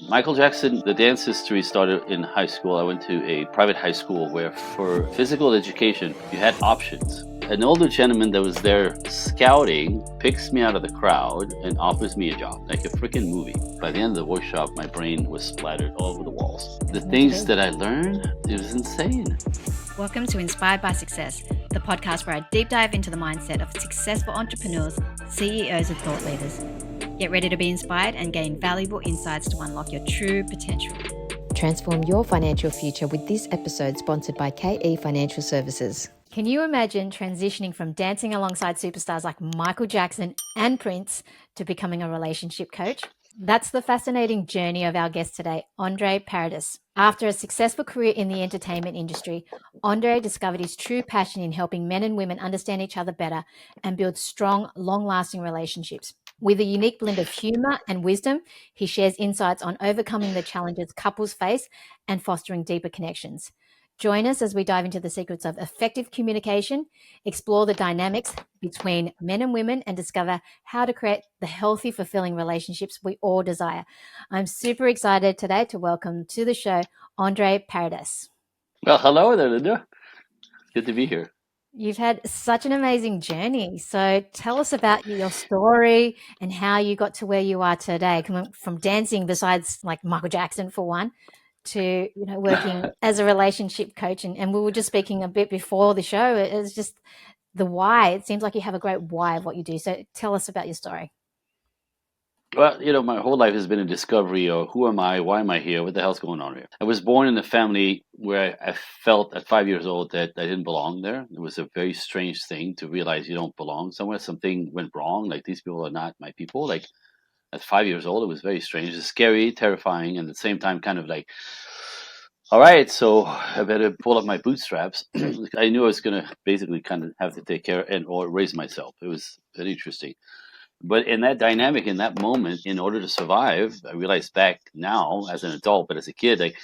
Michael Jackson, the dance history started in high school. I went to a private high school where for physical education, you had options. An older gentleman that was there scouting picks me out of the crowd and offers me a job, like a freaking movie. By the end of the workshop, my brain was splattered all over the walls. The things that I learned, it was insane. Welcome to Inspired by Success, the podcast where I deep dive into the mindset of successful entrepreneurs, CEOs, and thought leaders. Get ready to be inspired and gain valuable insights to unlock your true potential. Transform your financial future with this episode sponsored by KE Financial Services. Can you imagine transitioning from dancing alongside superstars like Michael Jackson and Prince to becoming a relationship coach? That's the fascinating journey of our guest today, Andre Paradis. After a successful career in the entertainment industry, Andre discovered his true passion in helping men and women understand each other better and build strong, long-lasting relationships. With a unique blend of humor and wisdom, he shares insights on overcoming the challenges couples face and fostering deeper connections. Join us as we dive into the secrets of effective communication, explore the dynamics between men and women, and discover how to create the healthy, fulfilling relationships we all desire. I'm super excited today to welcome to the show Andre Paradis. Well, hello there, Linda. Good to be here. You've had such an amazing journey. So tell us about your story and how you got to where you are today, coming from dancing, besides like Michael Jackson for one, to working as a relationship coach. And we were just speaking a bit before the show. It's just the why. It seems like you have a great why of what you do. So tell us about your story. Well, my whole life has been a discovery of who am I, why am I here, what the hell's going on here. I was born in a family where I felt at 5 years old that I didn't belong there. It was a very strange thing to realize you don't belong somewhere. Something went wrong, like these people are not my people. Like at 5 years old, it was very strange. It's scary, terrifying, and at the same time kind of like, all right, so I better pull up my bootstraps. I knew I was going to basically kind of have to take care and or raise myself. It was very interesting. But in that dynamic, in that moment, in order to survive, I realized back now as an adult, but as a kid, like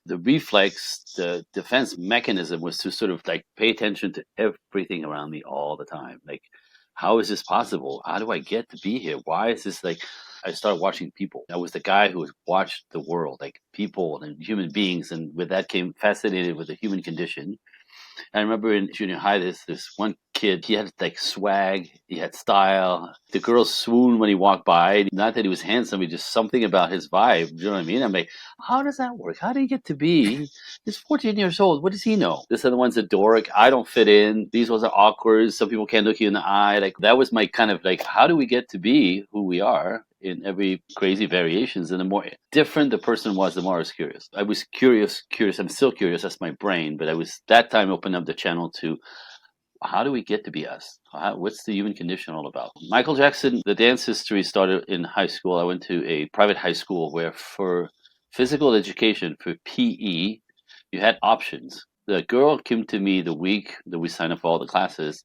the reflex, the defense mechanism was to sort of like pay attention to everything around me all the time. Like, how is this possible? How do I get to be here? Why is this like? I started watching people. I was the guy who watched the world, like people and human beings, and with that came fascinated with the human condition. I remember in junior high, this one kid, he had like swag, he had style. The girls swooned when he walked by. Not that he was handsome, but just something about his vibe. You know what I mean? I'm like, how does that work? How did he get to be? He's 14 years old. What does he know? This other one's a dork. I don't fit in. These ones are awkward. Some people can't look you in the eye. Like that was my kind of like, how do we get to be who we are? In every crazy variations, and the more different the person was, the more I was curious. I was curious. I'm still curious. That's my brain. But I was that time opened up the channel to how do we get to be us? What's the human condition all about? Michael Jackson, the dance history started in high school. I went to a private high school where for physical education, for PE, you had options. The girl came to me the week that we signed up for all the classes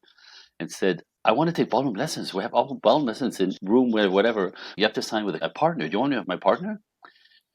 and said, I want to take ballroom lessons. We have all ballroom lessons in room where whatever. You have to sign with a partner. Do you want to have my partner?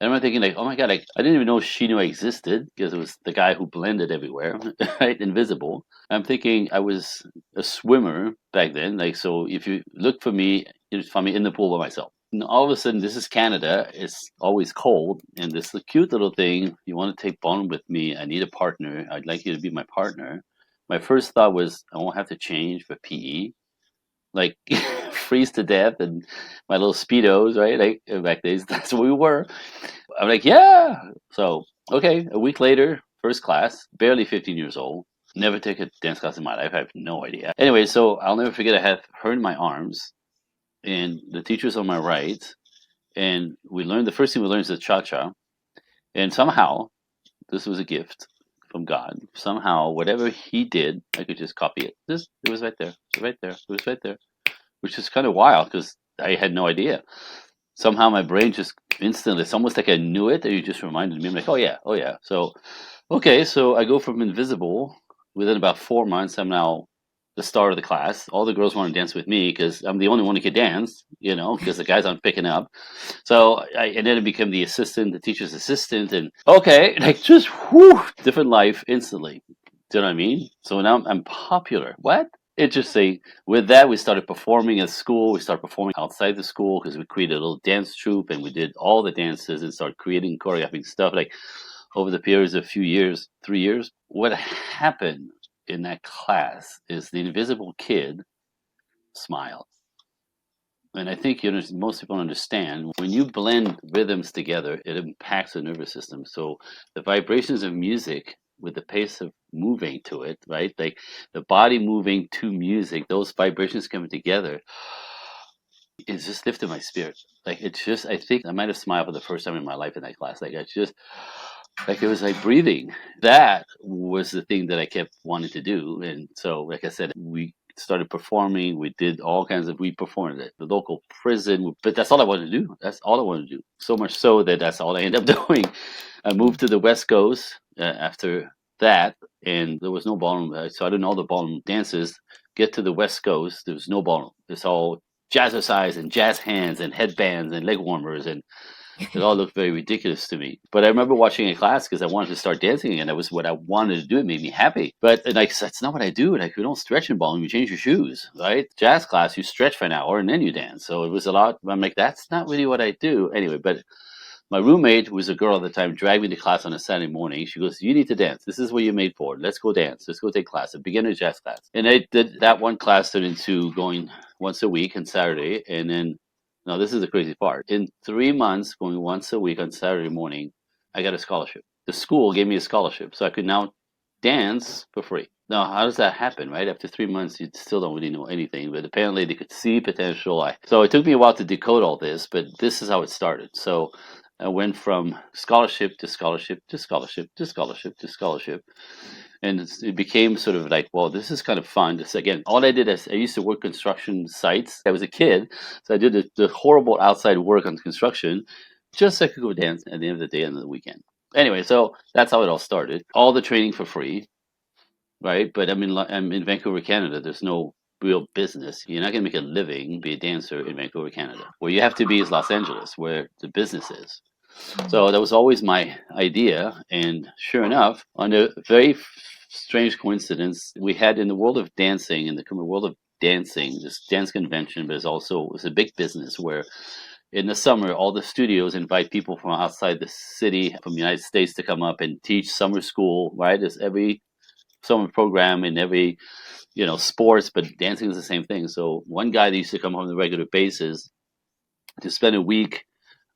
And I'm thinking like, oh my God, like I didn't even know she knew I existed because it was the guy who blended everywhere, right? Invisible. I'm thinking I was a swimmer back then. Like, so if you look for me, you'd find me in the pool by myself. And all of a sudden, this is Canada. It's always cold. And this cute little thing, you want to take ballroom with me? I need a partner. I'd like you to be my partner. My first thought was, I won't have to change for PE. Like freeze to death and my little speedos, right? Like back days, that's what we were. I'm like, yeah. So okay, a week later, first class, barely 15 years old. Never took a dance class in my life. I have no idea. Anyway, so I'll never forget. I had her in my arms, and the teacher's on my right, and we learned the first thing we learned is the cha cha, and somehow this was a gift from God. Somehow, whatever he did, I could just copy it. It was right there. It was right there. It was right there. Which is kind of wild because I had no idea. Somehow my brain just instantly, it's almost like I knew it. And you just reminded me. I'm like, oh yeah. So, okay, so I go from invisible. Within about 4 months, I'm now the star of the class. All the girls want to dance with me because I'm the only one who can dance, because the guys aren't picking up. So and then I became the assistant, the teacher's assistant, and okay, like just different life instantly. Do you know what I mean? So now I'm popular. What? Interesting. With that, we started performing at school. We started performing outside the school because we created a little dance troupe and we did all the dances and started creating, choreographing stuff like over the periods of a few years, 3 years. What happened in that class is the invisible kid smiled. And I think most people understand when you blend rhythms together, it impacts the nervous system. So the vibrations of music with the pace of moving to it, right? Like the body moving to music, those vibrations coming together, it just lifted my spirit. Like it's just, I think I might have smiled for the first time in my life in that class. Like it's just, like it was like breathing. That was the thing that I kept wanting to do. And so, like I said, we started performing. We did all kinds of, we performed at the local prison, but that's all I wanted to do. That's all I wanted to do. So much so that that's all I ended up doing. I moved to the West Coast after that, and there was no ballroom. So I did all the ballroom dances. Get to the West Coast, there was no ballroom. It's all jazzercise and jazz hands and headbands and leg warmers, and it all looked very ridiculous to me. But I remember watching a class because I wanted to start dancing again. That was what I wanted to do. It made me happy. But like, that's not what I do. Like, you don't stretch in ballroom. You change your shoes, right? Jazz class, you stretch for an hour and then you dance. So it was a lot. I'm like, that's not really what I do. Anyway, but my roommate, who was a girl at the time, dragged me to class on a Saturday morning. She goes, "You need to dance. This is what you're made for. Let's go dance. Let's go take class, a beginner jazz class." And I did that one class turned into going once a week on Saturday. And then, now this is the crazy part. In 3 months, going once a week on Saturday morning, I got a scholarship. The school gave me a scholarship. So I could now dance for free. Now, how does that happen, right? After 3 months, you still don't really know anything, but apparently they could see potential. So it took me a while to decode all this, but this is how it started. So I went from scholarship to scholarship to scholarship to scholarship to scholarship. And it became sort of like, well, this is kind of fun. This again, all I did is I used to work construction sites. I was a kid, so I did the horrible outside work on construction just so I could go dance at the end of the day and the weekend. Anyway, so that's how it all started. All the training for free, right? But I'm in Vancouver, Canada. There's no real business. You're not going to make a living, be a dancer in Vancouver, Canada. Where you have to be is Los Angeles, where the business is. So that was always my idea. And sure enough, on a very strange coincidence, we had in the world of dancing, in the world of dancing, this dance convention, but it's a big business where in the summer, all the studios invite people from outside the city, from the United States to come up and teach summer school, right? There's every summer program in every, sports, but dancing is the same thing. So one guy that used to come on a regular basis to spend a week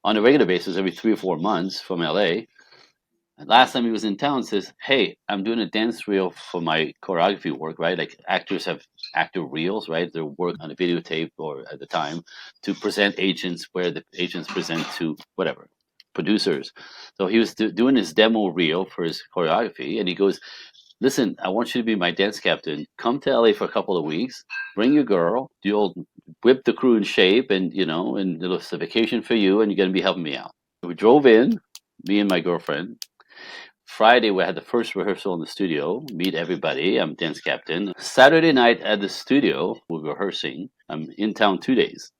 on a regular basis every 3 or 4 months from LA. And last time he was in town, says, "Hey, I'm doing a dance reel for my choreography work, right? Like actors have actor reels, right? Their work on a videotape or at the time to present agents where the agents present to whatever producers." So he was doing his demo reel for his choreography, and he goes, "Listen, I want you to be my dance captain. Come to LA for a couple of weeks. Bring your girl. You'll whip the crew in shape, and it's a vacation for you, and you're going to be helping me out." We drove in, me and my girlfriend. Friday, we had the first rehearsal in the studio. Meet everybody. I'm dance captain. Saturday night at the studio, we're rehearsing. I'm in town 2 days.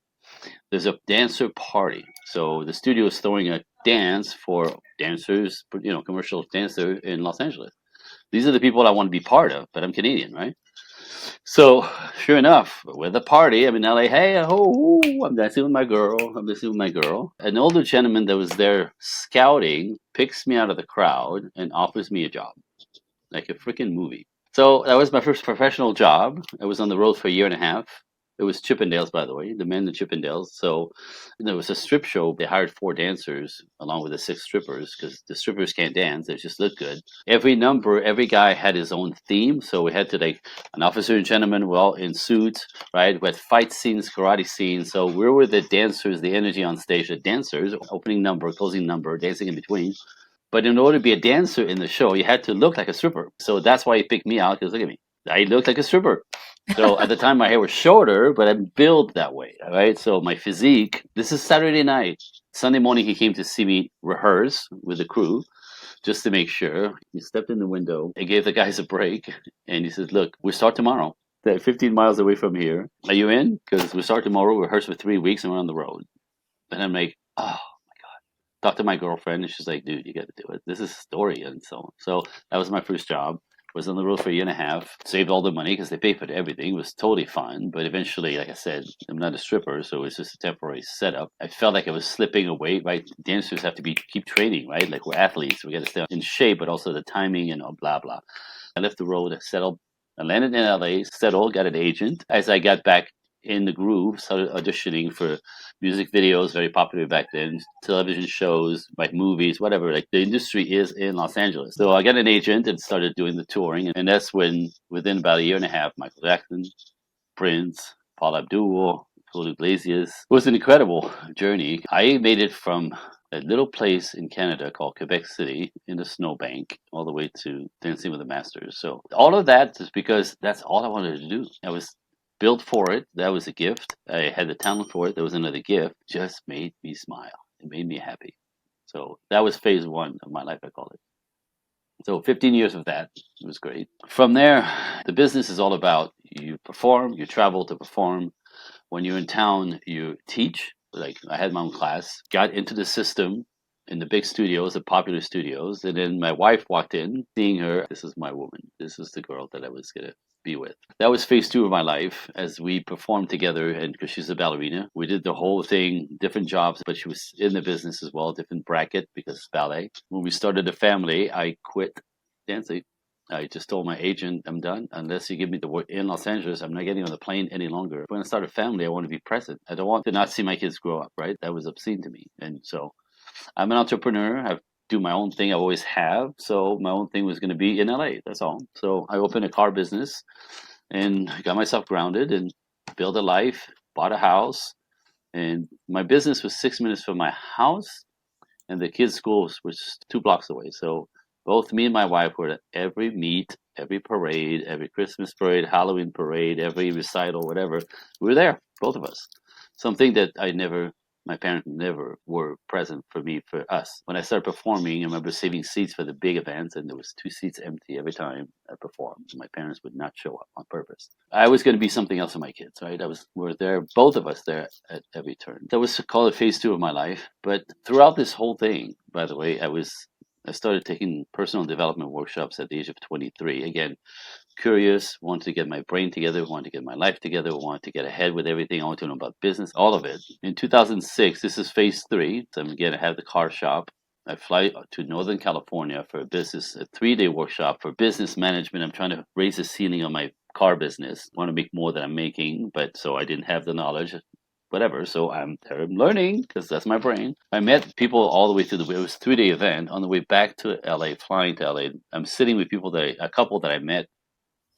There's a dancer party. So the studio is throwing a dance for dancers, commercial dancer in Los Angeles. These are the people I want to be part of, but I'm Canadian, right? So, sure enough, we're at the party. I'm in LA. Hey, oh, I'm dancing with my girl. I'm dancing with my girl. An older gentleman that was there scouting picks me out of the crowd and offers me a job, like a freaking movie. So that was my first professional job. I was on the road for a year and a half. It was Chippendales, by the way, the men, the Chippendales. So there was a strip show. They hired 4 dancers along with the 6 strippers because the strippers can't dance. They just look good. Every number, every guy had his own theme. So we had to like an officer and gentleman, well, in suits, right? We had fight scenes, karate scenes. So we were the dancers, the energy on stage, the dancers, opening number, closing number, dancing in between. But in order to be a dancer in the show, you had to look like a stripper. So that's why he picked me out because look at me. I looked like a stripper. So at the time, my hair was shorter, but I'm built that way, right? So my physique, this is Saturday night. Sunday morning, he came to see me rehearse with the crew just to make sure. He stepped in the window and gave the guys a break. And he says, "Look, we start tomorrow. They're 15 miles away from here. Are you in? Because we start tomorrow, rehearse for 3 weeks, and we're on the road." And I'm like, oh. Talked to my girlfriend, and she's like, "Dude, you got to do it. This is a story," and so on. So that was my first job. Was on the road for a year and a half, saved all the money because they paid for everything. It was totally fun. But eventually, like I said, I'm not a stripper, so it was just a temporary setup. I felt like I was slipping away, right? Dancers have to keep training, right? Like we're athletes. We got to stay in shape, but also the timing and blah, blah. I left the road, I settled. I landed in LA, settled, got an agent. As I got back in the groove, started auditioning for music videos, very popular back then, television shows, like movies, whatever. Like the industry is in Los Angeles. So I got an agent and started doing the touring. And that's when, within about a year and a half, Michael Jackson, Prince, Paul Abdul, Julio Iglesias. It was an incredible journey. I made it from a little place in Canada called Quebec City in the snowbank all the way to Dancing with the Masters. So all of that is because that's all I wanted to do. I was built for it. That was a gift. I had the talent for it. That was another gift. Just made me smile. It made me happy. So that was phase one of my life, I call it. So 15 years of that. It was great. From there, the business is all about you perform, you travel to perform. When you're in town, you teach. Like I had my own class, got into the system in the big studios, the popular studios. And then my wife walked in, seeing her, this is my woman. This is the girl that I was going to be with. That was phase two of my life as we performed together. And because she's a ballerina, we did the whole thing, different jobs, but she was in the business as well, different bracket because it's ballet. When we started a family, I quit dancing. I just told my agent, I'm done. Unless you give me the work in Los Angeles, I'm not getting on the plane any longer. When I start a family, I want to be present. I don't want to not see my kids grow up, right? That was obscene to me. And so I'm an entrepreneur. I do my own thing. I always have. So my own thing was going to be in LA. That's all. So I opened a car business and got myself grounded and built a life, bought a house. And my business was 6 minutes from my house. And the kids' school was 2 blocks away. So both me and my wife were at every meet, every parade, every Christmas parade, Halloween parade, every recital, whatever. We were there, both of us. Something that my parents never were present for me, for us. When I started performing, I remember saving seats for the big events, and there was 2 seats empty every time I performed. My parents would not show up on purpose. I was going to be something else for my kids, right? We're there, both of us there at every turn. That was called it phase 2 of my life. But throughout this whole thing, by the way, I started taking personal development workshops at the age of 23. Again, curious, wanted to get my brain together, wanted to get my life together, wanted to get ahead with everything. I wanted to know about business, all of it. In 2006, this is phase 3. So again, I have the car shop. I fly to Northern California for a 3-day workshop for business management. I'm trying to raise the ceiling on my car business. I want to make more than I'm making, but so I didn't have the knowledge. Whatever, so I'm learning because that's my brain. I met people all the way through it was a 3-day event. On the way back to LA, flying to LA, I'm sitting with a couple that I met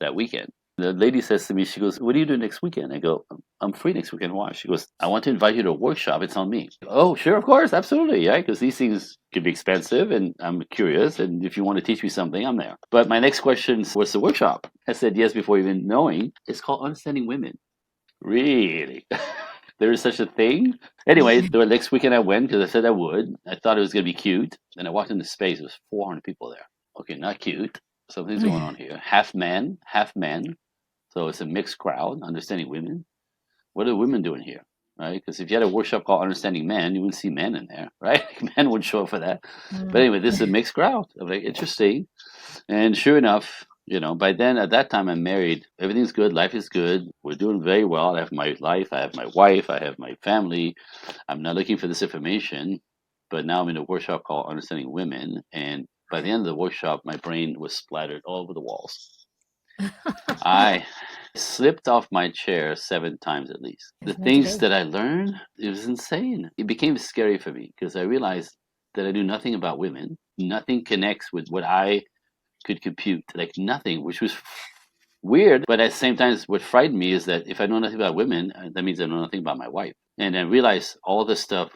that weekend. The lady says to me, she goes, "What do you do next weekend?" I go, "I'm free next weekend. Why?" She goes, "I want to invite you to a workshop. It's on me." Oh, sure, of course, absolutely, yeah, because these things can be expensive, and I'm curious, and if you want to teach me something, I'm there. But my next question was, "What's the workshop?" I said yes before even knowing. It's called Understanding Women. Really? There is such a thing? Anyway, the next weekend I went because I said I would. I thought it was going to be cute. Then I walked into space. There was 400 people there. Okay, not cute. Something's going on here. Half men, half men. So it's a mixed crowd, understanding women. What are the women doing here? Right? Because if you had a workshop called Understanding Men, you wouldn't see men in there, right? Men would show up for that. But anyway, this is a mixed crowd. I'm like, interesting. And sure enough, by then, at that time, I'm married. Everything's good. Life is good. We're doing very well. I have my life. I have my wife. I have my family. I'm not looking for this information. But now I'm in a workshop called Understanding Women. And by the end of the workshop, my brain was splattered all over the walls. I slipped off my chair 7 times at least. The things that I learned, it was insane. It became scary for me because I realized that I knew nothing about women. Nothing connects with what I could compute, like nothing, which was weird. But at the same time, what frightened me is that if I know nothing about women, that means I know nothing about my wife. And I realized all this stuff.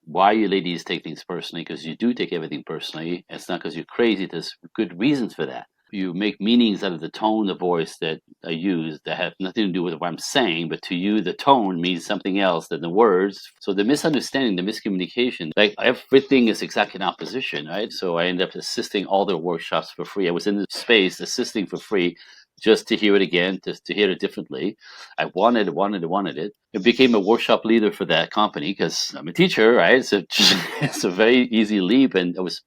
Why you ladies take things personally? Because you do take everything personally. It's not because you're crazy. There's good reasons for that. You make meanings out of the tone of voice that I use that have nothing to do with what I'm saying, but to you, the tone means something else than the words. So the misunderstanding, the miscommunication, like everything is exactly in opposition, right? So I ended up assisting all their workshops for free. I was in the space assisting for free just to hear it again, just to hear it differently. I wanted it. I became a workshop leader for that company because I'm a teacher, right? So it's a very easy leap, and I was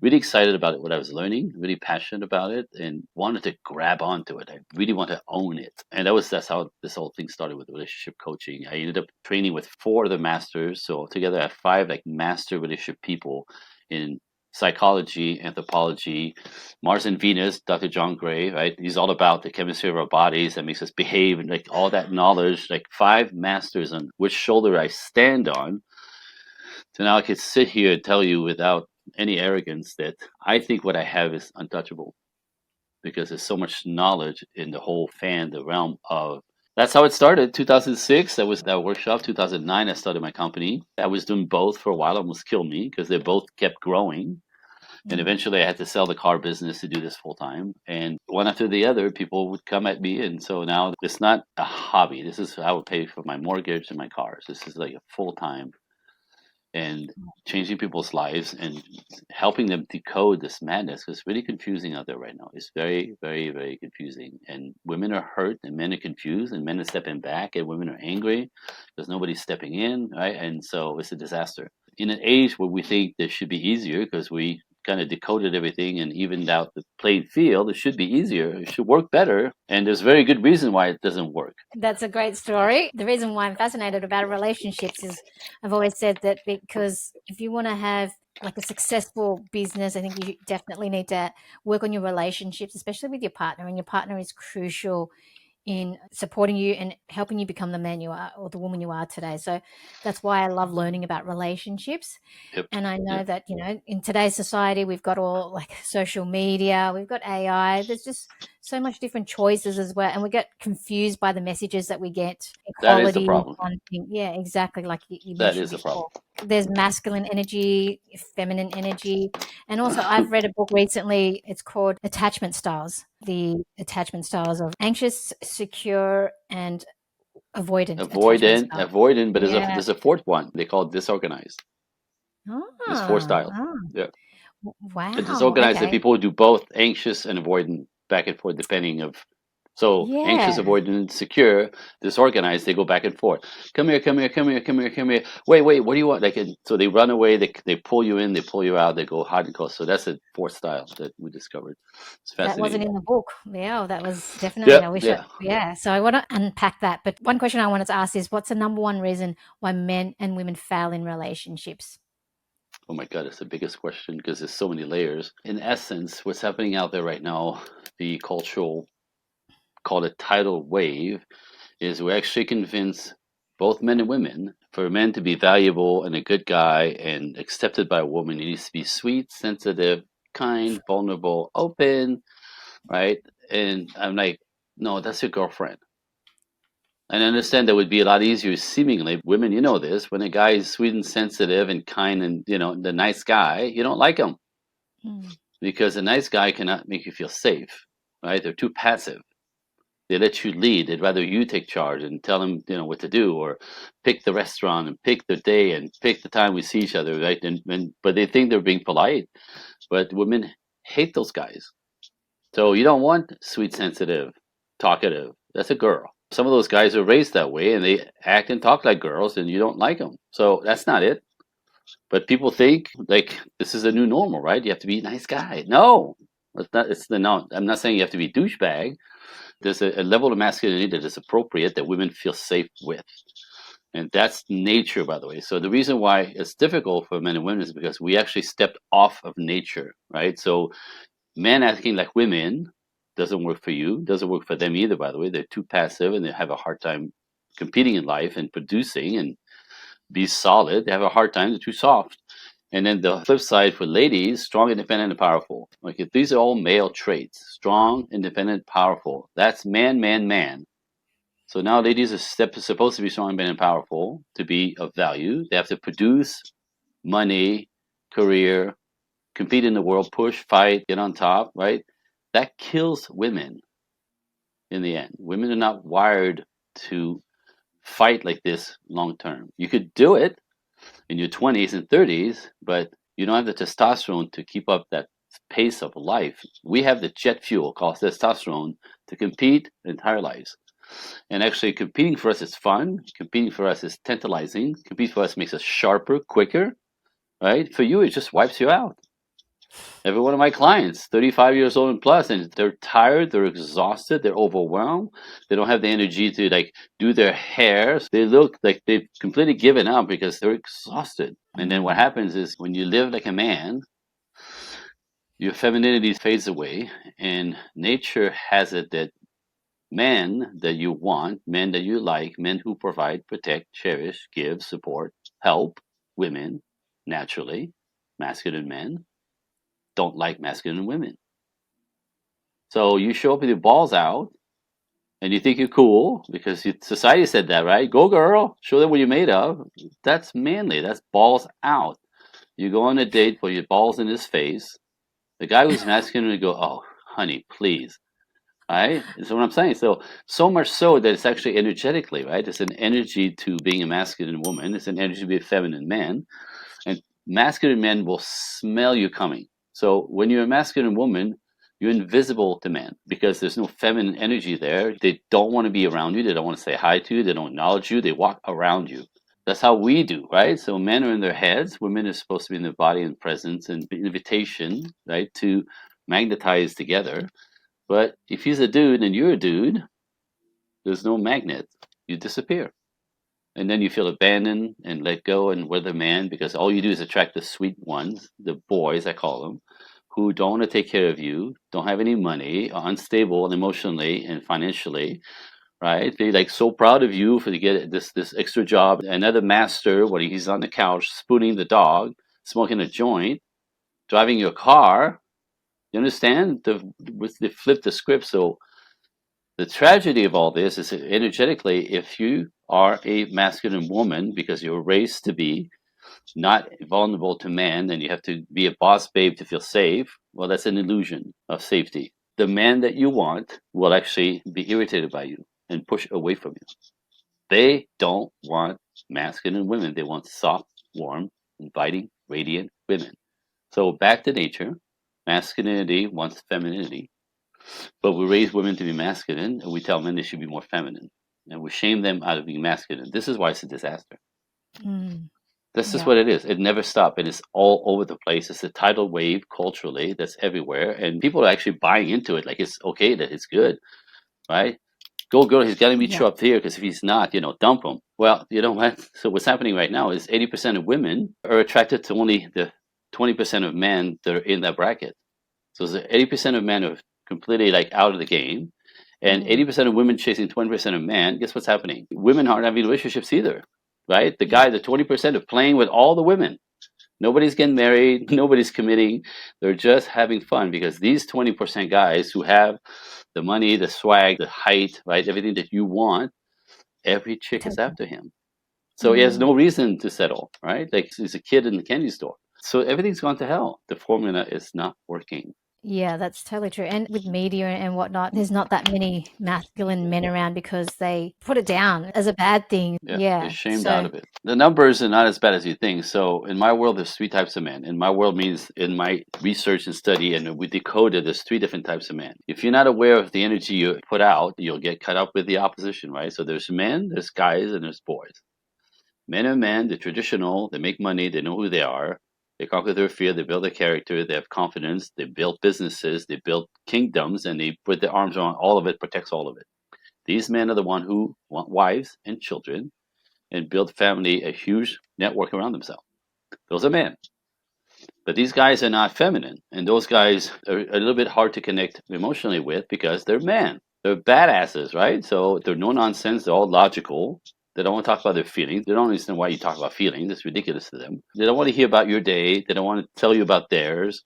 really excited about it, what I was learning, really passionate about it, and wanted to grab onto it. I really want to own it. And that's how this whole thing started with relationship coaching. I ended up training with 4 other masters. So together I have 5 like master relationship people in psychology, anthropology, Mars and Venus, Dr. John Gray, right? He's all about the chemistry of our bodies that makes us behave, and like all that knowledge, like 5 masters on which shoulder I stand on. So now I could sit here and tell you without any arrogance that I think what I have is untouchable because there's so much knowledge in the whole the realm of. That's how it started. 2006, that was that workshop. 2009, I started my company. I was doing both for a while, almost killed me because they both kept growing. And eventually I had to sell the car business to do this full time. And one after the other, people would come at me. And so now it's not a hobby. This is how I would pay for my mortgage and my cars. This is like a full time and changing people's lives and helping them decode this madness, because it's really confusing out there right now. It's very, very, very confusing. And women are hurt and men are confused and men are stepping back and women are angry because nobody's stepping in, right? And so it's a disaster. In an age where we think this should be easier because we kind of decoded everything and evened out the playing field, it should be easier. It should work better. And there's very good reason why it doesn't work. That's a great story. The reason why I'm fascinated about relationships is I've always said that because if you want to have like a successful business, I think you definitely need to work on your relationships, especially with your partner. And your partner is crucial in supporting you and helping you become the man you are or the woman you are today. So that's why I love learning about relationships. Yep. And I know that, in today's society, we've got all like social media, we've got AI, there's just so much different choices as well. And we get confused by the messages that we get. That is the Equality, problem. one thing. Yeah, exactly. Like you That mentioned is the before. problem. There's masculine energy, feminine energy. And also I've read a book recently, it's called Attachment Styles. The attachment styles of anxious, secure, and avoidant attachment style. Avoidant, but Yeah. there's a 4th one. They call it disorganized. There's 4 styles. Yeah. Wow. The disorganized, the Okay. people who do both anxious and avoidant back and forth, depending of. So anxious, Yeah. avoidant, secure, disorganized, they go back and forth. Come here, come here, come here, come here, come here. Wait, what do you want? So they run away, they pull you in, they pull you out, they go hot and cold. So that's a 4th style that we discovered. It's That wasn't fascinating. in the book. Yeah, that was definitely, Yeah, I wish yeah. yeah. So I want to unpack that. But one question I wanted to ask is what's the number one reason why men and women fail in relationships? Oh my God, it's the biggest question because there's so many layers. In essence, what's happening out there right now, the cultural, call it tidal wave, is we actually convince both men and women for a man to be valuable and a good guy and accepted by a woman, he needs to be sweet, sensitive, kind, vulnerable, open, right? And I'm like, no, that's your girlfriend. And I understand that would be a lot easier, seemingly. Women, you know this. When a guy is sweet and sensitive and kind and, the nice guy, you don't like him Mm. because a nice guy cannot make you feel safe, right? They're too passive. They let you lead. They'd rather you take charge and tell them, what to do, or pick the restaurant and pick the day and pick the time we see each other, right? But they think they're being polite. But women hate those guys. So you don't want sweet, sensitive, talkative. That's a girl. Some of those guys are raised that way and they act and talk like girls, and you don't like them. So that's not it. But people think like this is a new normal, right? You have to be a nice guy. No, it's not. No. I'm not saying you have to be a douchebag. There's a level of masculinity that is appropriate that women feel safe with. And that's nature, by the way. So the reason why it's difficult for men and women is because we actually stepped off of nature, right? So men acting like women doesn't work for you, doesn't work for them either, by the way. They're too passive and they have a hard time competing in life and producing and be solid. They have a hard time, they're too soft. And then the flip side for ladies, strong, independent, and powerful. Like if these are all male traits, strong, independent, powerful. That's man, man, man. So now ladies are supposed to be strong, independent, and powerful to be of value. They have to produce money, career, compete in the world, push, fight, get on top, right? That kills women in the end. Women are not wired to fight like this long term. You could do it in your 20s and 30s, but you don't have the testosterone to keep up that pace of life. We have the jet fuel called testosterone to compete the entire lives. And actually, competing for us is fun. Competing for us is tantalizing. Competing for us makes us sharper, quicker, right? For you, it just wipes you out. Every one of my clients, 35 years old and plus, and they're tired, they're exhausted, they're overwhelmed. They don't have the energy to like do their hair. They look like they've completely given up because they're exhausted. And then what Mm. happens is when you live like a man, your femininity fades away, and nature has it that men that you want, men that you like, men who provide, protect, cherish, give, support, help women naturally, masculine men don't like masculine women. So you show up with your balls out and you think you're cool because society said that, right? Go girl, show them what you're made of. That's manly. That's balls out. You go on a date with your balls in his face. The guy who's masculine would go, "Oh, honey, please." Right? That's what I'm saying. So much so that it's actually energetically, right? It's an energy to being a masculine woman. It's an energy to be a feminine man. And masculine men will smell you coming. So when you're a masculine woman, you're invisible to men because there's no feminine energy there. They don't want to be around you. They don't want to say hi to you. They don't acknowledge you. They walk around you. That's how we do, right? So men are in their heads. Women are supposed to be in their body and presence and invitation, right, to magnetize together. But if he's a dude and you're a dude, there's no magnet. You disappear. And then you feel abandoned and let go and with a man because all you do is attract the sweet ones, the boys, I call them, who don't want to take care of you, don't have any money, are unstable emotionally and financially, right? They like so proud of you for to get this extra job. Another master when he's on the couch spooning the dog, smoking a joint, driving your car. You understand? They flip the script. So the tragedy of all this is that energetically, if you are a masculine woman because you're raised to be not vulnerable to man and you have to be a boss babe to feel safe, well, that's an illusion of safety. The man that you want will actually be irritated by you and push away from you. They don't want masculine women. They want soft, warm, inviting, radiant women. So back to nature. Masculinity wants femininity. But we raise women to be masculine, and we tell men they should be more feminine, and we shame them out of being masculine. This is why it's a disaster. Mm. This is Yeah. what it is. It never stops, and it's all over the place. It's a tidal wave culturally that's everywhere, and people are actually buying into it. Like it's okay, that it's good, right? Go girl, he's got to meet Yeah. you up here because if he's not, dump him. Well, you know what? So what's happening right now is 80% of women are attracted to only the 20% of men that are in that bracket. So the 80% of men are completely like out of the game, and Mm. 80% of women chasing 20% of men. Guess what's happening? Women aren't having relationships either, right? Yeah. The 20% are playing with all the women. Nobody's getting married. Nobody's committing. They're just having fun because these 20% guys who have the money, the swag, the height, right, everything that you want, every chick is Take it. after him. So he has Mm. no reason to settle, right? Like he's a kid in the candy store. So everything's gone to hell. The formula is not working. Yeah, that's totally true. And with media and whatnot, there's not that many masculine men around because they put it down as a bad thing. Yeah, they're Yeah. shamed out So, of it. The numbers are not as bad as you think. So in my world, there's three types of men. In my world means in my research and study, and we decoded there's three different types of men. If you're not aware of the energy you put out, you'll get cut up with the opposition, right? So there's men, there's guys, and there's boys. Men are men, they're traditional, they make money, they know who they are, they conquer their fear, they build their character, they have confidence, they build businesses, they build kingdoms, and they put their arms around all of it, protects all of it. These men are the one who want wives and children and build family, a huge network around themselves. Those are men. But these guys are not feminine. And those guys are a little bit hard to connect emotionally with because they're men. They're badasses, right? So they're no nonsense. They're all logical. They don't want to talk about their feelings. They don't understand why you talk about feelings. It's ridiculous to them. They don't want to hear about your day. They don't want to tell you about theirs,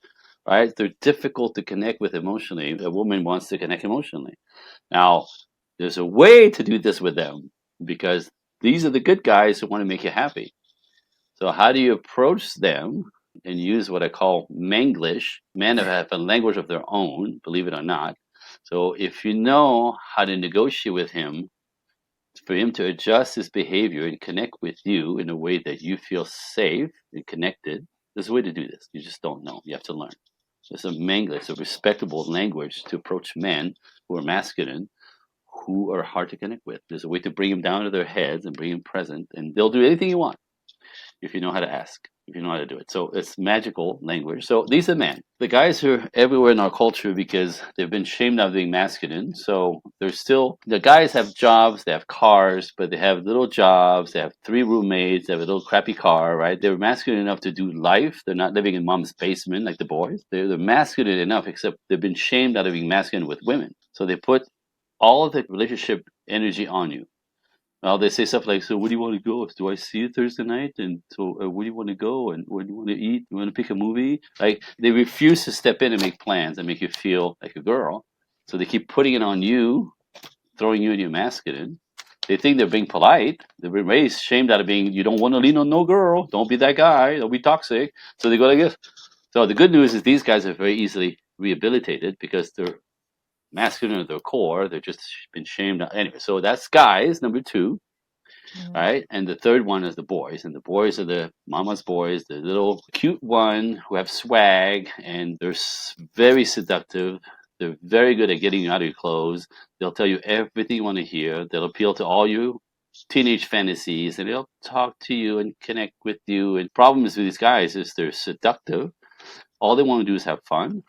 right? They're difficult to connect with emotionally. A woman wants to connect emotionally. Now, there's a way to do this with them because these are the good guys who want to make you happy. So how do you approach them and use what I call Manglish? Men have a language of their own, believe it or not. So if you know how to negotiate with him for him to adjust his behavior and connect with you in a way that you feel safe and connected, there's a way to do this. You just don't know. You have to learn. There's a Manglish, a respectable language to approach men who are masculine, who are hard to connect with. There's a way to bring them down to their heads and bring them present, and they'll do anything you want if you know how to ask. if you know how to do it. So it's magical language. So these are men. The guys who are everywhere in our culture because they've been shamed out of being masculine. So they're still, the guys have jobs, they have cars, but they have little jobs, they have 3 roommates, they have a little crappy car, right? They're masculine enough to do life. They're not living in mom's basement like the boys. They're masculine enough, except they've been shamed out of being masculine with women. So they put all of the relationship energy on you. Well, they say stuff like, "So where do you want to go? Do I see you Thursday night? And so where do you want to go? And where do you want to eat? You want to pick a movie?" Like they refuse to step in and make plans and make you feel like a girl. So they keep putting it on you, throwing you in your masculine. They think they're being polite. They've been raised shamed out of being, you don't want to lean on no girl. Don't be that guy. Don't be toxic. So they go like this. So the good news is these guys are very easily rehabilitated because they're masculine at their core. They've just been shamed. Anyway, so that's guys, number 2. Right? And the third one is the boys. And the boys are the mama's boys, the little cute one who have swag and they're very seductive. They're very good at getting you out of your clothes. They'll tell you everything you want to hear. They'll appeal to all your teenage fantasies and they'll talk to you and connect with you. And problems with these guys is they're seductive. All they want to do is have fun.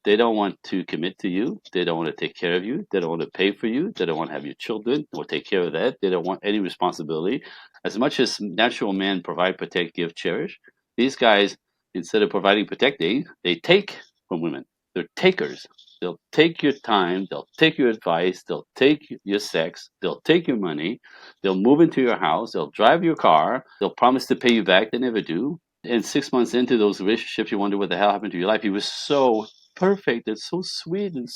They don't want to commit to you. They don't want to take care of you. They don't want to pay for you. They don't want to have your children or take care of that. They don't want any responsibility. As much as natural men provide, protect, give, cherish, these guys, instead of providing, protecting, they take from women. They're takers. They'll take your time. They'll take your advice. They'll take your sex. They'll take your money. They'll move into your house. They'll drive your car. They'll promise to pay you back. They never do. And 6 months into those relationships, you wonder what the hell happened to your life. He was so perfect and so sweet and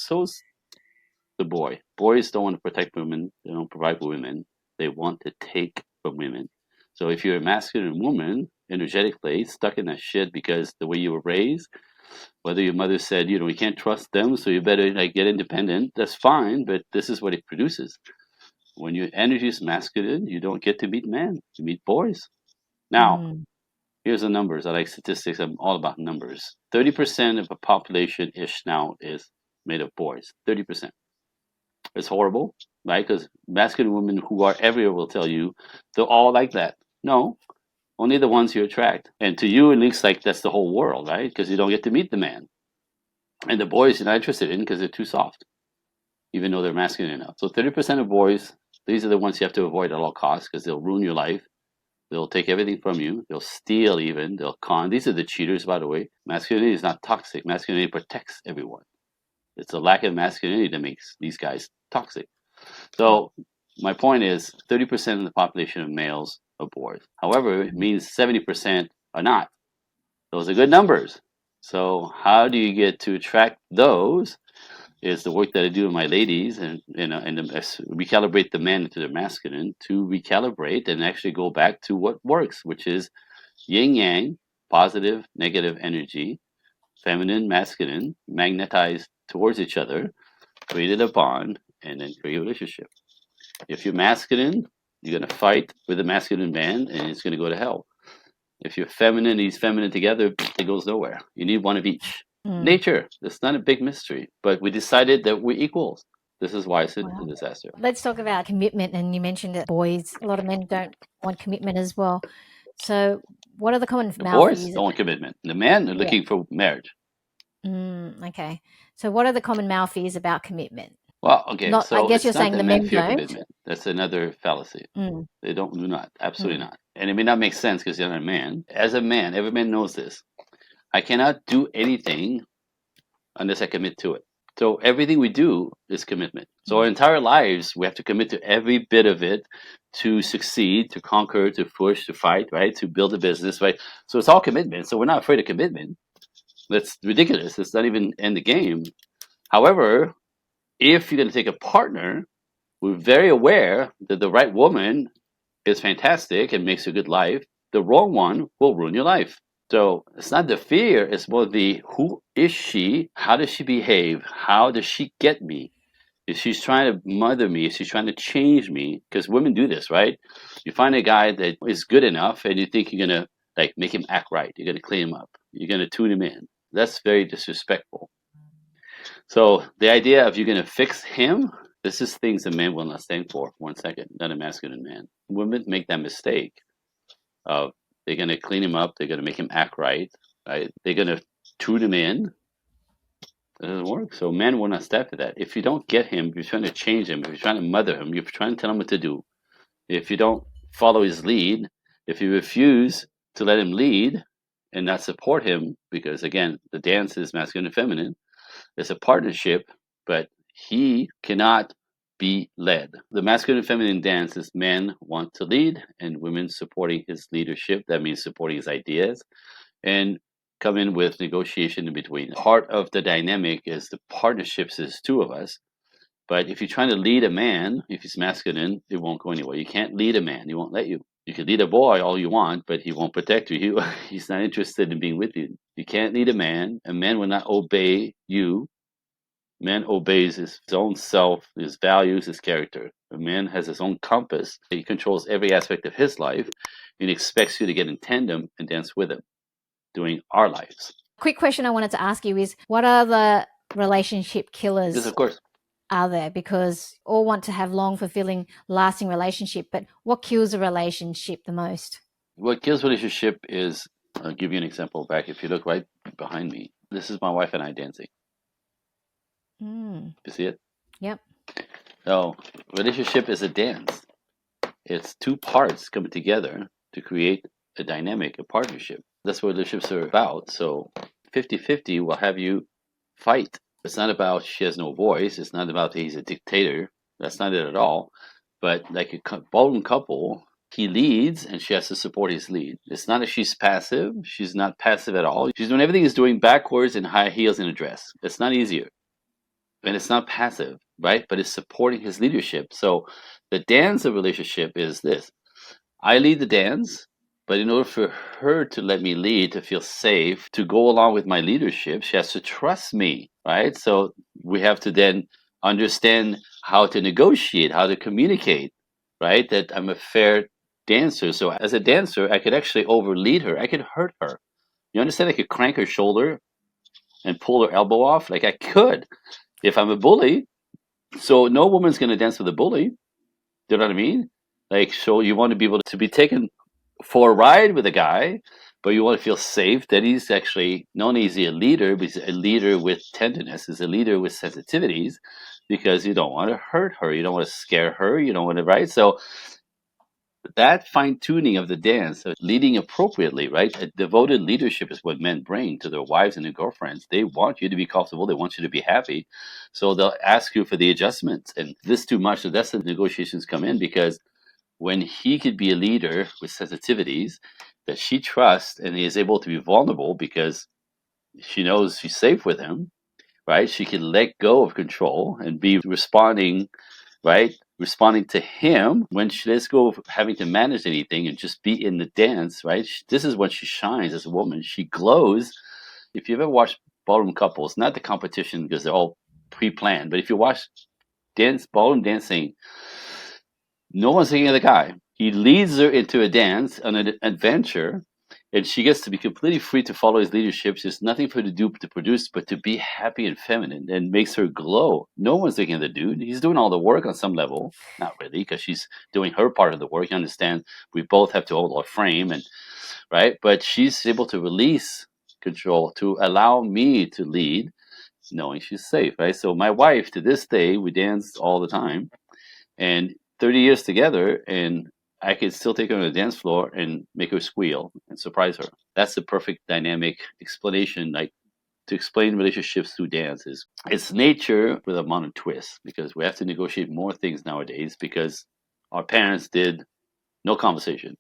the boys don't want to protect women, they don't provide for women, they want to take from women. So if you're a masculine woman energetically stuck in that shit because the way you were raised, whether your mother said, you can't trust them, so you better like get independent, that's fine, but this is what it produces. When your energy is masculine, you don't get to meet men, you meet boys. Now, here's the numbers. I like statistics. I'm all about numbers. 30% of the population ish now is made of boys. 30%. It's horrible, right? Because masculine women who are everywhere will tell you they're all like that. No, only the ones you attract. And to you, it looks like that's the whole world, right? Because you don't get to meet the man. And the boys you're not interested in because they're too soft, even though they're masculine enough. So 30% of boys, these are the ones you have to avoid at all costs because they'll ruin your life. They'll take everything from you. They'll steal even. They'll con. These are the cheaters, by the way. Masculinity is not toxic. Masculinity protects everyone. It's a lack of masculinity that makes these guys toxic. So my point is 30% of the population of males are boys. However, it means 70% are not. Those are good numbers. So how do you get to attract those? Is the work that I do with my ladies and recalibrate the men into their masculine to recalibrate and actually go back to what works, which is yin yang, positive, negative energy, feminine, masculine, magnetized towards each other, created a bond, and then create a relationship. If you're masculine, you're going to fight with a masculine man and it's going to go to hell. If you're feminine, he's feminine together, it goes nowhere. You need one of each. Nature, it's not a big mystery, but we decided that we're equals. This is why it's a disaster. Let's talk about commitment. And you mentioned that boys, a lot of men don't want commitment as well. So what are the common The malfeasance? boys don't want commitment. The men are looking for marriage. Okay. So what are the common malfeasance about commitment? Well, okay, I so guess you're it's not saying that the men men fear don't. commitment. That's another fallacy. They do not, absolutely not. And it may not make sense because you're not a man. As a man, every man knows this. I cannot do anything unless I commit to it. So everything we do is commitment. So our entire lives, we have to commit to every bit of it to succeed, to conquer, to push, to fight, right? To build a business, right? So it's all commitment. So we're not afraid of commitment. That's ridiculous. It's not even in the game. However, if you're going to take a partner, we're very aware that the right woman is fantastic and makes a good life. The wrong one will ruin your life. So it's not the fear, it's more the who is she? How does she behave? How does she get me? Is she trying to mother me? Is she trying to change me? Because women do this, right? You find a guy that is good enough and you think you're gonna like make him act right. You're gonna clean him up. You're gonna tune him in. That's very disrespectful. So the idea of you're gonna fix him, this is things that men will not stand for 1 second, not a masculine man. Women make that mistake of They're going to clean him up. They're going to make him act right. Right? They're going to tune him in. That doesn't work. So men will not step to that. If you don't get him, if you're trying to change him, if you're trying to mother him, you're trying to tell him what to do. If you don't follow his lead, if you refuse to let him lead and not support him, because again, the dance is masculine and feminine, it's a partnership, but he cannot be led. The masculine and feminine dance is men want to lead and women supporting his leadership. That means supporting his ideas and come in with negotiation in between. Part of the dynamic is the partnerships is two of us. But if you're trying to lead a man, if he's masculine, it won't go anywhere. You can't lead a man. He won't let you. You can lead a boy all you want, but he won't protect you. He's not interested in being with you. You can't lead a man. A man will not obey you. Man obeys his own self, his values, his character. A man has his own compass. He controls every aspect of his life and expects you to get in tandem and dance with him during our lives. Quick question I wanted to ask you is, what are the relationship killers Yes, of course. are there? Because all want to have long, fulfilling, lasting relationship, but what kills a relationship the most? What kills relationship is, I'll give you an example back. If you look right behind me, this is my wife and I dancing. Mm. You see it? Yep. So, relationship is a dance. It's two parts coming together to create a dynamic, a partnership. That's what relationships are about. So, 50-50 will have you fight. It's not about she has no voice. It's not about he's a dictator. That's not it at all. But like a ballroom couple, he leads and she has to support his lead. It's not that she's passive. She's not passive at all. She's doing everything he's doing backwards in high heels in a dress. It's not easier. And it's not passive, right? But it's supporting his leadership. So the dance of relationship is this. I lead the dance, but in order for her to let me lead, to feel safe, to go along with my leadership, she has to trust me, right? So we have to then understand how to negotiate, how to communicate, right? That I'm a fair dancer. So as a dancer, I could actually overlead her. I could hurt her. You understand? I could crank her shoulder and pull her elbow off. Like I could if I'm a bully. So no woman's going to dance with a bully. Do you know what I mean? Like, so you want to be able to be taken for a ride with a guy, but you want to feel safe that he's actually not only is he a leader, but he's a leader with tenderness, he's a leader with sensitivities, because you don't want to hurt her, you don't want to scare her, you don't want to, right? So that fine tuning of the dance, of leading appropriately, right? A devoted leadership is what men bring to their wives and their girlfriends. They want you to be comfortable. They want you to be happy. So they'll ask you for the adjustments. And this too much, so that's the negotiations come in, because when he could be a leader with sensitivities that she trusts and he is able to be vulnerable because she knows she's safe with him, right? She can let go of control and be responding, right? Responding to him when she lets go of having to manage anything and just be in the dance, right? This is when she shines as a woman. She glows. If you've ever watched ballroom couples, not the competition because they're all pre-planned, but if you watch ballroom dancing, no one's thinking of the guy. He leads her into a dance, on an adventure, and she gets to be completely free to follow his leadership. There's nothing for her to do to produce, but to be happy and feminine, and makes her glow. No one's thinking of the dude. He's doing all the work on some level. Not really, because she's doing her part of the work. You understand? We both have to hold our frame, and right. But she's able to release control to allow me to lead, knowing she's safe. Right. So my wife, to this day, we dance all the time, and 30 years together, and I could still take her on the dance floor and make her squeal and surprise her. That's the perfect dynamic explanation, like to explain relationships through dance is it's nature with a modern twist, because we have to negotiate more things nowadays because our parents did no conversation.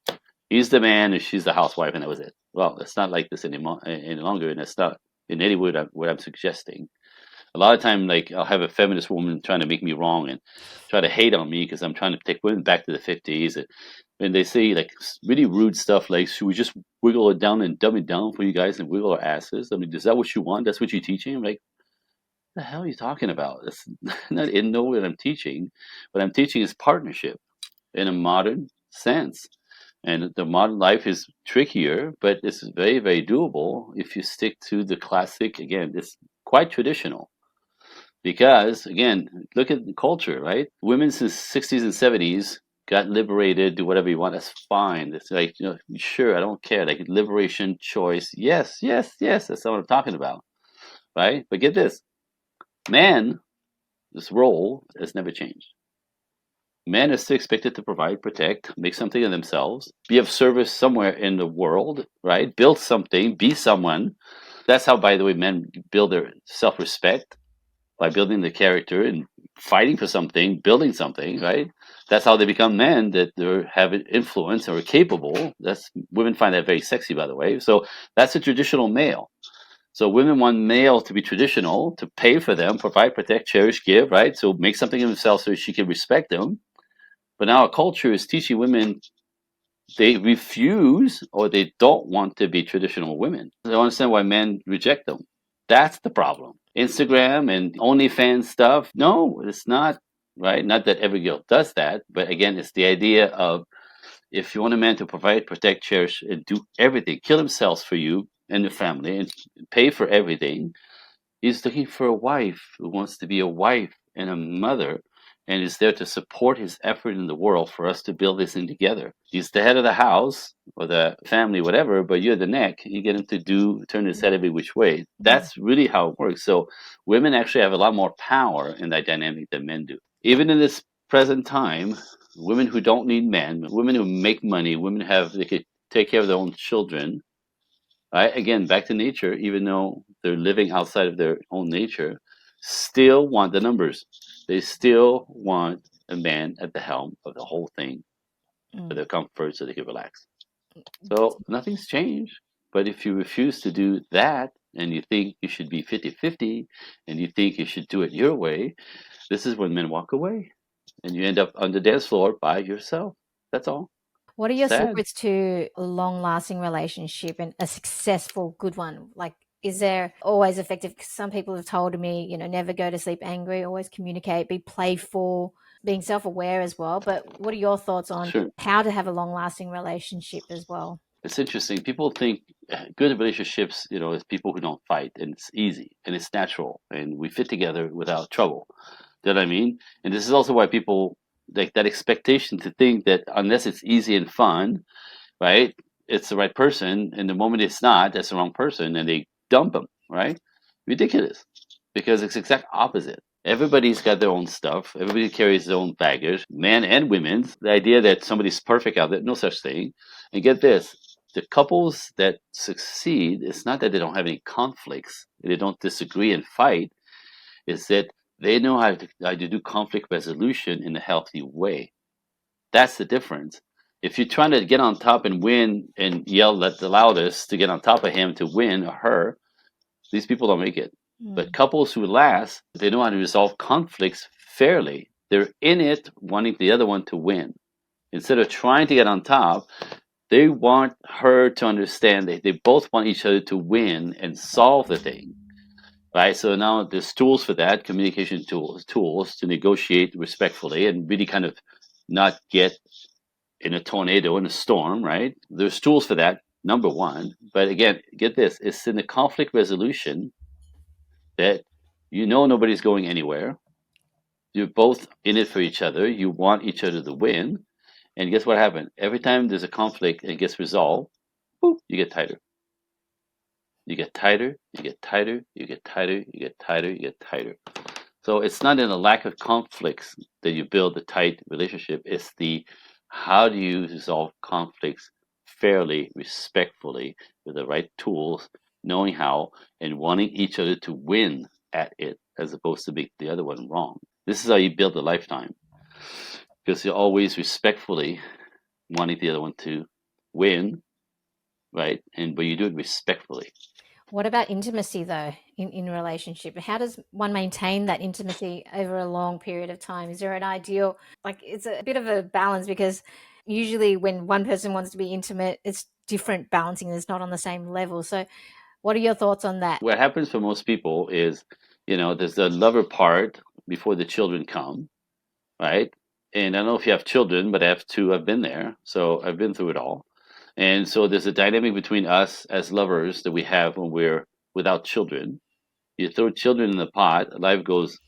He's the man and she's the housewife, and that was it. Well, it's not like this anymore, any longer, and it's not in any way what I'm suggesting. A lot of time, like I'll have a feminist woman trying to make me wrong and try to hate on me because I'm trying to take women back to the 50s, and they say like really rude stuff like, should we just wiggle it down and dumb it down for you guys and wiggle our asses? I mean, is that what you want? That's what you're teaching? I'm like, what the hell are you talking about? That's not in no way what I'm teaching. What I'm teaching is partnership in a modern sense. And the modern life is trickier, but it's very, very doable if you stick to the classic. Again, it's quite traditional. Because again, look at the culture, right? Women since 60s and 70s got liberated, do whatever you want, that's fine. It's like, sure, I don't care. Like liberation, choice, yes, yes, yes, that's what I'm talking about, right? But get this, man, this role has never changed. Man is still expected to provide, protect, make something of themselves, be of service somewhere in the world, right? Build something, be someone. That's how, by the way, men build their self respect, by building the character and fighting for something, building something, right? That's how they become men, that they have influence or are capable. That's women find that very sexy, by the way. So that's a traditional male. So women want male to be traditional, to pay for them, provide, protect, cherish, give, right? So make something of themselves so she can respect them. But now our culture is teaching women they refuse or they don't want to be traditional women. I don't understand why men reject them. That's the problem. Instagram and OnlyFans stuff. No, it's not, right? Not that every girl does that, but again, it's the idea of if you want a man to provide, protect, cherish, and do everything, kill himself for you and your family and pay for everything, he's looking for a wife who wants to be a wife and a mother and is there to support his effort in the world for us to build this thing together. He's the head of the house or the family, whatever, but you're the neck. You get him to turn his head every which way. That's really how it works. So women actually have a lot more power in that dynamic than men do. Even in this present time, women who don't need men, women who make money, they could take care of their own children, right? Again, back to nature, even though they're living outside of their own nature, still want the numbers. They still want a man at the helm of the whole thing for their comfort so they can relax. So nothing's changed. But if you refuse to do that and you think you should be 50-50 and you think you should do it your way, this is when men walk away and you end up on the dance floor by yourself. That's all. What are your Sad. secrets to a long-lasting relationship and a successful, good one? Like, is there always effective? 'Cause some people have told me, never go to sleep angry, always communicate, be playful, being self-aware as well. But what are your thoughts on Sure. how to have a long-lasting relationship as well? It's interesting. People think good relationships, is people who don't fight, and it's easy and it's natural, and we fit together without trouble. You know what I mean? And this is also why people like that expectation to think that unless it's easy and fun, right, it's the right person, and the moment it's not, that's the wrong person, and they dump them, right? Ridiculous, because it's exact opposite. Everybody's got their own stuff. Everybody carries their own baggage, men and women's. The idea that somebody's perfect out there, no such thing. And get this, the couples that succeed, it's not that they don't have any conflicts, they don't disagree and fight, is that they know how to do conflict resolution in a healthy way. That's the difference. If you're trying to get on top and win and yell at the loudest to get on top of him to win or her, these people don't make it. But couples who last, they know how to resolve conflicts fairly. They're in it wanting the other one to win. Instead of trying to get on top, they want her to understand that they both want each other to win and solve the thing. Right? So now there's tools for that, communication tools to negotiate respectfully and really kind of not get in a tornado, in a storm, right? There's tools for that, number one. But again, get this, it's in the conflict resolution that nobody's going anywhere. You're both in it for each other. You want each other to win. And guess what happened? Every time there's a conflict and it gets resolved, boop, you get tighter. You get tighter, you get tighter, you get tighter, you get tighter, you get tighter. So it's not in a lack of conflicts that you build a tight relationship. It's the how do you resolve conflicts fairly, respectfully, with the right tools, knowing how, and wanting each other to win at it as opposed to make the other one wrong. This is how you build a lifetime because you're always respectfully wanting the other one to win, right? But you do it respectfully. What about intimacy, though, in relationship? How does one maintain that intimacy over a long period of time? Is there an ideal, like it's a bit of a balance because usually when one person wants to be intimate, it's different balancing. It's not on the same level. So what are your thoughts on that? What happens for most people is, there's the lover part before the children come, right? And I don't know if you have children, but I have two. I've been there, so I've been through it all. And so there's a dynamic between us as lovers that we have when we're without children. You throw children in the pot, life goes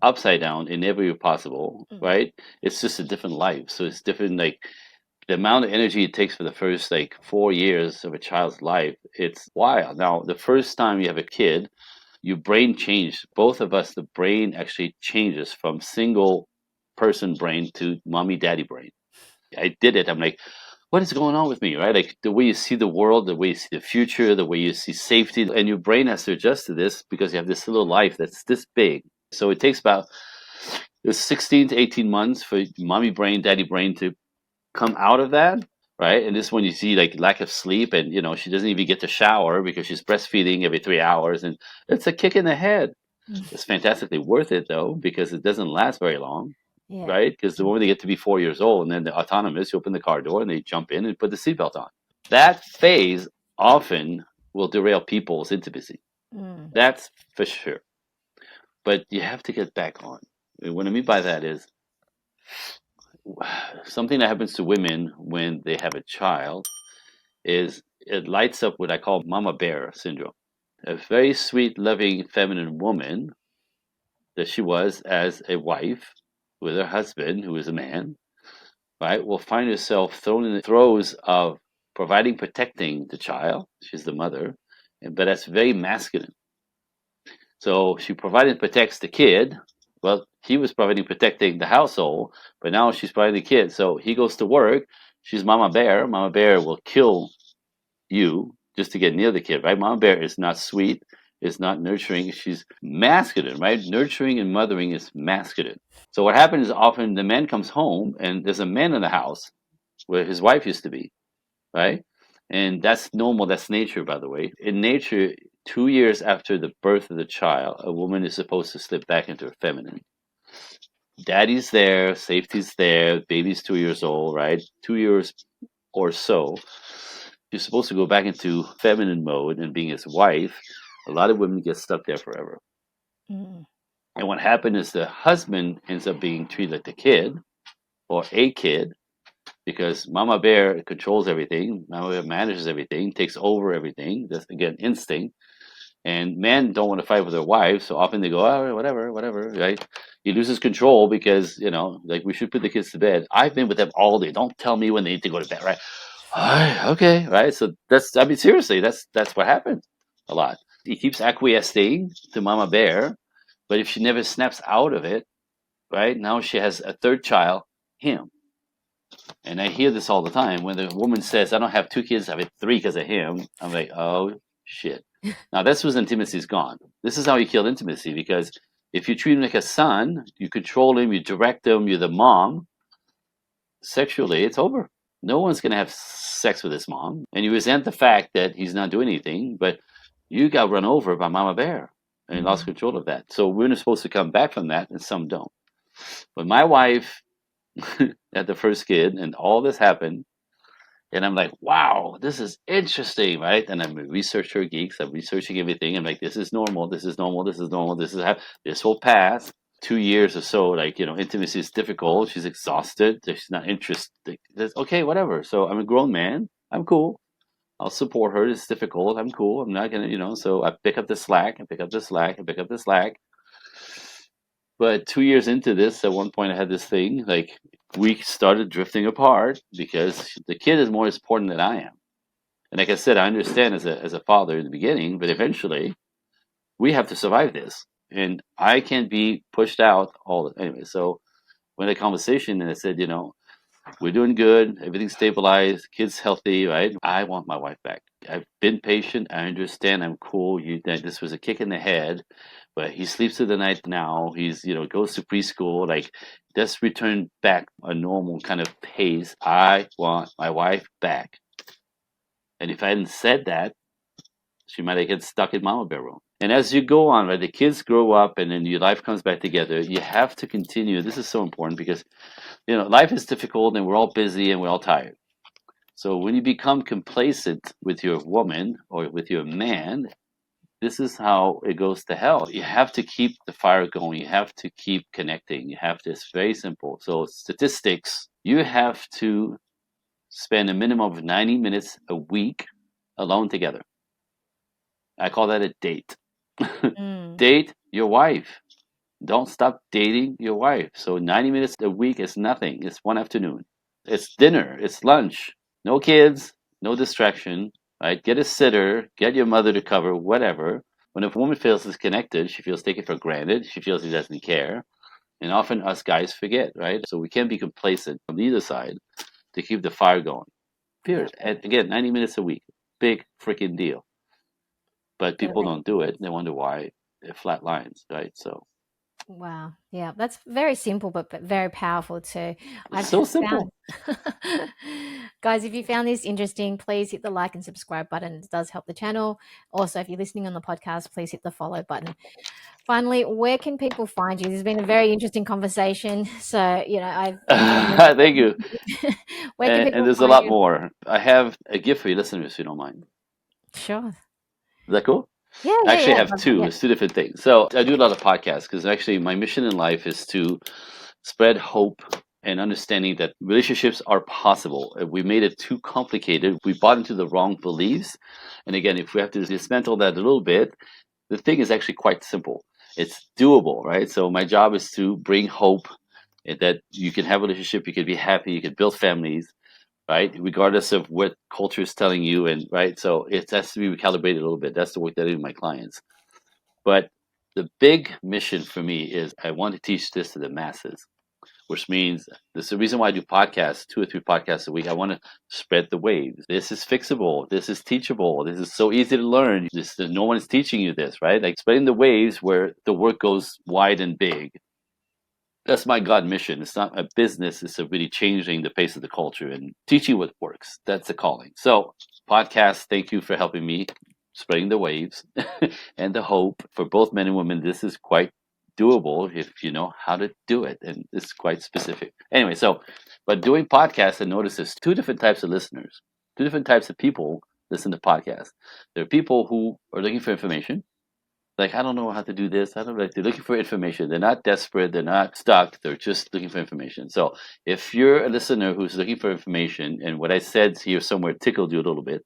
upside down in every way possible, Mm. right? It's just a different life. So it's different, like the amount of energy it takes for the first like 4 years of a child's life, it's wild. Now, the first time you have a kid, your brain changed. Both of us, the brain actually changes from single person brain to mommy daddy brain. I did it. I'm like, what is going on with me, right? Like the way you see the world, the way you see the future, the way you see safety, and your brain has to adjust to this because you have this little life that's this big. So it takes about 16 to 18 months for mommy brain, daddy brain to come out of that, right? And this is when you see like lack of sleep, and she doesn't even get to shower because she's breastfeeding every 3 hours, and it's a kick in the head. Mm. It's fantastically worth it though because it doesn't last very long, Yeah. right? Because the moment they get to be 4 years old, and then the autonomous, you open the car door and they jump in and put the seatbelt on. That phase often will derail people's intimacy. Mm. That's for sure. But you have to get back on. What I mean by that is something that happens to women when they have a child is it lights up what I call mama bear syndrome. A very sweet, loving, feminine woman that she was as a wife with her husband, who is a man, right, will find herself thrown in the throes of providing, protecting the child. She's the mother, but that's very masculine. So she provided and protects the kid. Well, he was providing, protecting the household, but now she's providing the kid. So he goes to work. She's Mama Bear. Mama Bear will kill you just to get near the kid, right? Mama Bear is not sweet, is not nurturing. She's masculine, right? Nurturing and mothering is masculine. So what happens is often the man comes home and there's a man in the house where his wife used to be, right? And that's normal. That's nature, by the way. In nature, 2 years after the birth of the child, a woman is supposed to slip back into her feminine. Daddy's there, safety's there, baby's 2 years old, right? 2 years or so. You're supposed to go back into feminine mode and being his wife. A lot of women get stuck there forever. Mm. And what happened is the husband ends up being treated like the kid or a kid because Mama Bear controls everything. Mama Bear manages everything, takes over everything. That's again instinct. And men don't want to fight with their wives, so often they go, oh, whatever, whatever, right? He loses control because, like we should put the kids to bed. I've been with them all day. Don't tell me when they need to go to bed, right? All right, okay, right? So I mean, seriously, that's what happens a lot. He keeps acquiescing to Mama Bear, but if she never snaps out of it, right? Now she has a third child, him. And I hear this all the time when the woman says, I don't have two kids, I have three because of him. I'm like, oh, shit. Now, that's where intimacy is gone. This is how you kill intimacy because if you treat him like a son, you control him, you direct him, you're the mom, sexually, it's over. No one's going to have sex with his mom. And you resent the fact that he's not doing anything, but you got run over by Mama Bear and lost control of that. So we're supposed to come back from that, and some don't. But my wife had the first kid, and all this happened. And I'm like, wow, this is interesting, right? And I'm a researcher geeks. I'm researching everything. I'm like, this is normal. This is normal. This is normal. This will pass. 2 years or so, like, intimacy is difficult. She's exhausted. She's not interested. Okay, whatever. So I'm a grown man. I'm cool. I'll support her. It's difficult. I'm cool. I'm not gonna. So I pick up the slack and pick up the slack and pick up the slack. But 2 years into this, at one point I had this thing, like we started drifting apart because the kid is more important than I am. And like I said, I understand as a father in the beginning, but eventually we have to survive this. And I can't be pushed out all the anyway. So when the conversation and I said, we're doing good, everything's stabilized, kids healthy, right? I want my wife back. I've been patient, I understand, I'm cool. This was a kick in the head, but he sleeps through the night now. He's goes to preschool, like let's return back a normal kind of pace. I want my wife back. And if I hadn't said that, she might have get stuck in mama bear room. And as you go on, right, the kids grow up and then your life comes back together. You have to continue. This is so important because life is difficult and we're all busy and we're all tired. So when you become complacent with your woman or with your man, this is how it goes to hell. You have to keep the fire going. You have to keep connecting. It's very simple. So statistics, you have to spend a minimum of 90 minutes a week alone together. I call that a date. Mm. Date your wife. Don't stop dating your wife. So 90 minutes a week is nothing. It's one afternoon. It's dinner. It's lunch. No kids, no distraction, right? Get a sitter, get your mother to cover, whatever. When a woman feels disconnected, she feels taken for granted. She feels he doesn't care. And often us guys forget, right? So we can't be complacent on either side to keep the fire going. Yeah. Period. And again, 90 minutes a week. Big freaking deal. But people Very don't do it. They wonder why it flat lines, right? So Wow. Yeah, that's very simple, but very powerful too. it's I've so found, simple. guys, if you found this interesting, please hit the like and subscribe button. It does help the channel. Also, if you're listening on the podcast, please hit the follow button. Finally, where can people find you? This has been a very interesting conversation. So, I've gotten Thank you. into where can And people there's a find lot you? more. I have a gift for your listeners, if you don't mind. Sure. Is that cool? Yeah, I yeah, actually yeah. have two. Yeah. It's two different things. So I do a lot of podcasts because actually my mission in life is to spread hope and understanding that relationships are possible. If we made it too complicated, we bought into the wrong beliefs. And again, if we have to dismantle that a little bit, the thing is actually quite simple. It's doable, right? So my job is to bring hope that you can have a relationship, you can be happy, you can build families, right? Regardless of what culture is telling you, and right. So it has to be recalibrated a little bit. That's the work that I do with my clients. But the big mission for me is I want to teach this to the masses, which means this is the reason why I do podcasts, 2 or 3 podcasts a week. I want to spread the waves. This is fixable. This is teachable. This is so easy to learn. No one is teaching you this, right? Like spreading the waves where the work goes wide and big. That's my God mission. It's not a business. It's really changing the pace of the culture and teaching what works. That's the calling. So, podcast, thank you for helping me spreading the waves and the hope for both men and women. This is quite doable if you know how to do it. And it's quite specific. Anyway, but doing podcasts, I notice there's 2 different types of listeners, 2 different types of people listen to podcasts. There are people who are looking for information, like I don't know how to do this. I don't like they're looking for information. They're not desperate. They're not stuck. They're just looking for information. So if you're a listener who's looking for information, and what I said here somewhere tickled you a little bit,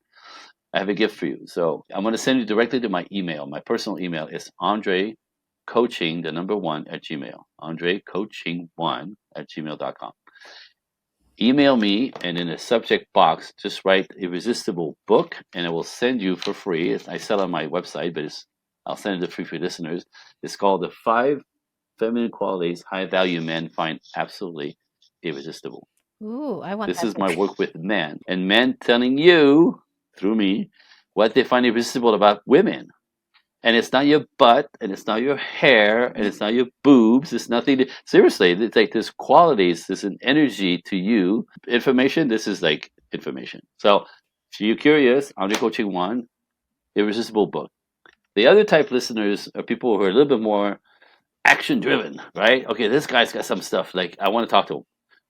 I have a gift for you. So I'm going to send you directly to my email. My personal email is Andre Coaching, the number 1 at Gmail. Andre Coaching1 at gmail.com. Email me, and in the subject box, just write Irresistible Book, and I will send you for free. I sell on my website, but I'll send it for free for listeners. It's called The 5 Feminine Qualities High Value Men Find Absolutely Irresistible. Ooh, I want This that is my book. work with men, and men telling you, through me, what they find irresistible about women. And it's not your butt, and it's not your hair, and it's not your boobs. It's nothing. Seriously, it's like there's qualities, there's an energy to you. Information, this is like information. So if you're curious, Andre Coaching 1, Irresistible Book. The other type listeners are people who are a little bit more action driven, right? Okay, this guy's got some stuff, like I want to talk to him,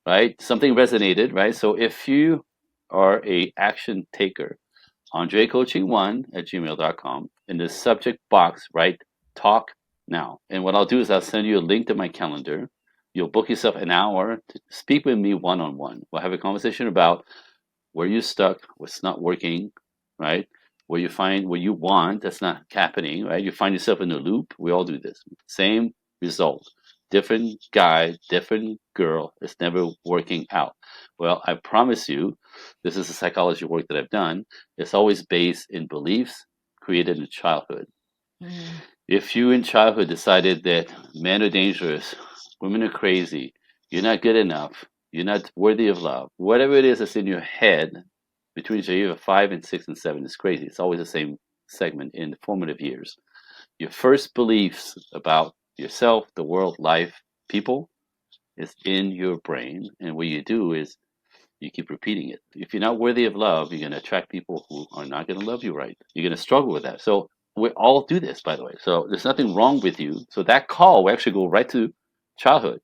right? Something resonated, right? So if you are a action taker, AndreCoaching1 at gmail.com. In the subject box, write talk now. And what I'll do is I'll send you a link to my calendar. You'll book yourself an hour to speak with me one on one. We'll have a conversation about where you're stuck, what's not working, right? Where you find what you want that's not happening, right? You find yourself in a loop. We all do this. Same result. Different guy, different girl. It's never working out. Well, I promise you, this is the psychology work that I've done. It's always based in beliefs created in childhood. Mm. If you in childhood decided that men are dangerous, women are crazy, you're not good enough, you're not worthy of love, whatever it is that's in your head between the age of 5 and 6 and 7 is crazy. It's always the same segment in the formative years. Your first beliefs about yourself, the world, life, people is in your brain. And what you do is you keep repeating it. If you're not worthy of love, you're going to attract people who are not going to love you right. You're going to struggle with that. So we all do this, by the way. So there's nothing wrong with you. So that call will actually go right to childhood.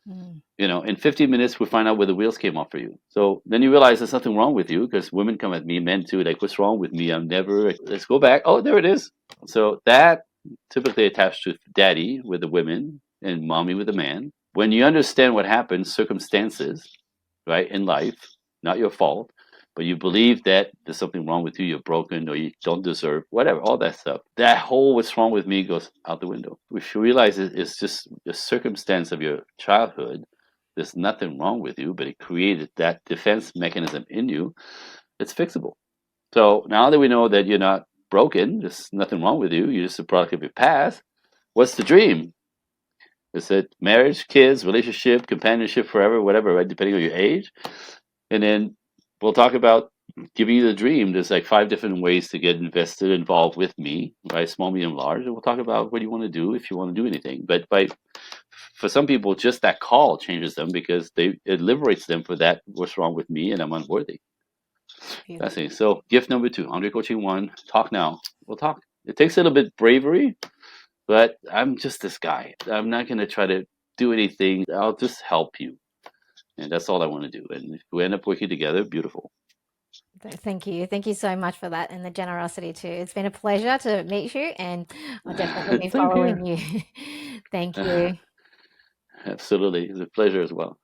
Mm. In 15 minutes, we find out where the wheels came off for you. So then you realize there's nothing wrong with you because women come at me, men too, like, what's wrong with me? I'm never, let's go back. Oh, there it is. So that typically attached to daddy with the women and mommy with the man. When you understand what happens, circumstances, right, in life, not your fault, but you believe that there's something wrong with you, you're broken, or you don't deserve, whatever, all that stuff. That whole what's wrong with me goes out the window. If you realize it's just the circumstance of your childhood, there's nothing wrong with you, but it created that defense mechanism in you, it's fixable. So now that we know that you're not broken, there's nothing wrong with you, you're just a product of your past, what's the dream? Is it marriage, kids, relationship, companionship forever, whatever, right? Depending on your age. And then we'll talk about giving you the dream. There's like 5 different ways to get invested, involved with me, right? Small, medium, large. And we'll talk about what you want to do if you want to do anything. But for some people, just that call changes them because it liberates them for that. What's wrong with me? And I'm unworthy. That's it. So gift number 2, Andre Coaching 1. Talk now. We'll talk. It takes a little bit bravery, but I'm just this guy. I'm not going to try to do anything. I'll just help you. And that's all I want to do. And if we end up working together, beautiful. Thank you. Thank you so much for that and the generosity too. It's been a pleasure to meet you, and I'll definitely be Same following here. you. Thank you. Absolutely. It's a pleasure as well.